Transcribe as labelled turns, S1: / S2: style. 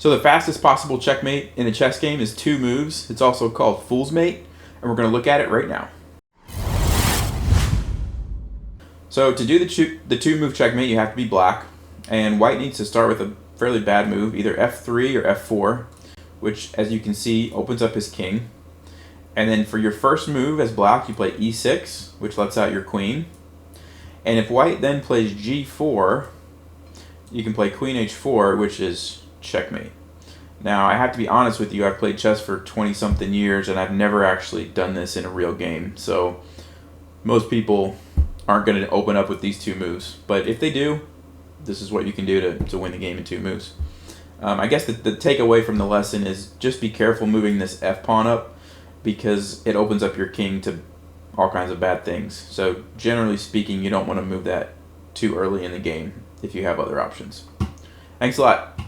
S1: So the fastest possible checkmate in a chess game is 2 moves. It's also called Fool's Mate, and we're going to look at it right now. So to do the 2-move checkmate, you have to be black, and white needs to start with a fairly bad move, either f3 or f4, which, as you can see, opens up his king. And then for your first move as black, you play e6, which lets out your queen. And if white then plays g4, you can play queen h4, which is checkmate. Now, I have to be honest with you, I've played chess for 20-something years, and I've never actually done this in a real game. So most people aren't going to open up with these 2 moves. But if they do, this is what you can do to win the game in 2 moves. I guess the takeaway from the lesson is just be careful moving this f-pawn up, because it opens up your king to all kinds of bad things. So generally speaking, you don't want to move that too early in the game if you have other options. Thanks a lot.